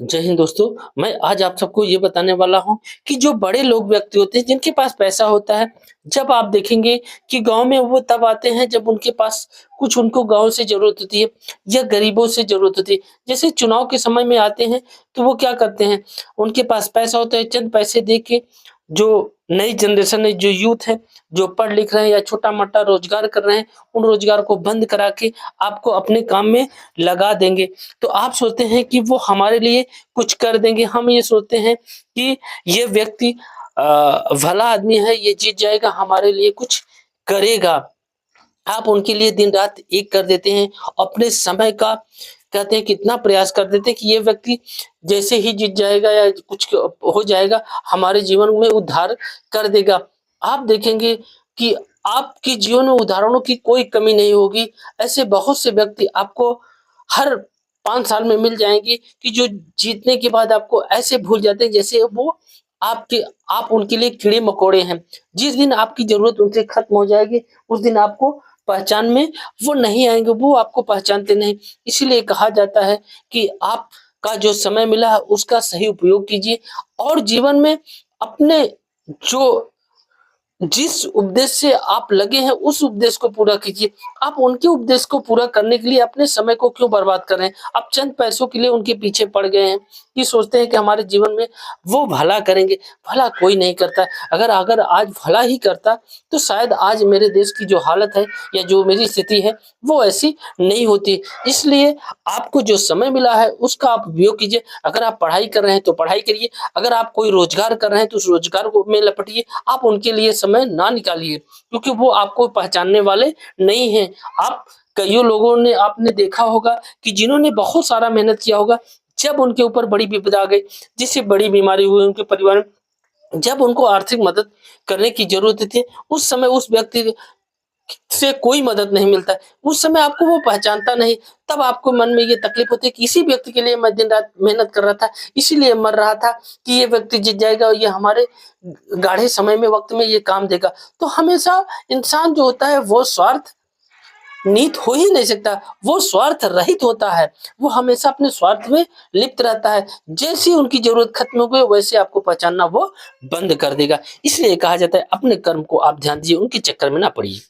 जय हिंद दोस्तों। मैं आज आप सबको ये बताने वाला हूँ कि जो बड़े लोग व्यक्ति होते हैं जिनके पास पैसा होता है, जब आप देखेंगे कि गाँव में वो तब आते हैं जब उनके पास कुछ उनको गाँव से ज़रूरत होती है या गरीबों से ज़रूरत होती है। जैसे चुनाव के समय में आते हैं तो वो क्या करते हैं, उनके पास पैसा होता है, चंद पैसे दे के जो नई जनरेशन है, जो यूथ है, जो पढ़ लिख रहे हैं या छोटा-मोटा रोज़गार कर रहे हैं, उन रोज़गार को बंद करा के आपको अपने काम में लगा देंगे। तो आप सोचते हैं कि वो हमारे लिए कुछ कर देंगे। हम ये सोचते हैं कि ये व्यक्ति भला आदमी है, ये जीत जाएगा, हमारे लिए कुछ करेगा। आप उनके लिए दिन-रात एक कर देते हैं, अपने समय का कहते हैं कितना प्रयास कर देते हैं कि ये व्यक्ति जैसे ही जीत जाएगा या कुछ हो जाएगा, हमारे जीवन में उद्धार कर देगा। आप देखेंगे कि आपके जीवन में उदाहरणों की कोई कमी नहीं होगी। ऐसे बहुत से व्यक्ति आपको हर 5 साल में मिल जाएँगे कि जो जीतने के बाद आपको ऐसे भूल जाते हैं जैसे वो आपके आप उनके लिए कीड़े-मकोड़े हैं। जिस दिन आपकी ज़रूरत उनसे खत्म हो जाएगी, उस दिन आपको पहचान में वो नहीं आएँगे, वो आपको पहचानते नहीं। इसीलिए कहा जाता है कि आपका जो समय मिला है उसका सही उपयोग कीजिए और जीवन में अपने जो जिस उद्देश्य से आप लगे हैं उस उद्देश्य को पूरा कीजिए। आप उनके उद्देश्य को पूरा करने के लिए अपने समय को क्यों बर्बाद कर रहे हैं? आप चंद पैसों के लिए उनके पीछे पड़ गए हैं, कि सोचते हैं कि हमारे जीवन में वो भला करेंगे। भला कोई नहीं करता है। अगर अगर आज भला ही करता तो शायद आज मेरे देश की जो हालत है या जो मेरी स्थिति है वो ऐसी नहीं होती। इसलिए आपको जो समय मिला है उसका आप उपयोग कीजिए। अगर आप पढ़ाई कर रहे हैं तो पढ़ाई करिए, अगर आप कोई रोज़गार कर रहे हैं तो उस रोज़गार को में लपटिए। आप उनके लिए समय ना निकालिए क्योंकि वो आपको पहचानने वाले नहीं हैं। आप कइयों लोगों ने आपने देखा होगा कि जिन्होंने बहुत सारा मेहनत किया होगा, जब उनके ऊपर बड़ी विपदा आ गई, जिससे बड़ी बीमारी हुई उनके परिवार में, जब उनको आर्थिक मदद करने की ज़रूरत थी, उस समय उस व्यक्ति से कोई मदद नहीं मिलता है। उस समय आपको वो पहचानता नहीं, तब आपको मन में ये तकलीफ होती है कि इसी व्यक्ति के लिए मैं दिन-रात मेहनत कर रहा था, इसीलिए मर रहा था कि ये व्यक्ति जीत जाएगा और ये हमारे गाढ़े समय में, वक़्त में ये काम देगा। तो हमेशा इंसान जो होता है वो स्वार्थ नीत हो ही नहीं सकता, वो स्वार्थ रहित होता है, वो हमेशा अपने स्वार्थ में लिप्त रहता है। जैसे ही उनकी ज़रूरत खत्म हो गई, वैसे आपको पहचानना वो बंद कर देगा। इसलिए कहा जाता है अपने कर्म को आप ध्यान दीजिए, उनके चक्कर में ना पड़िए।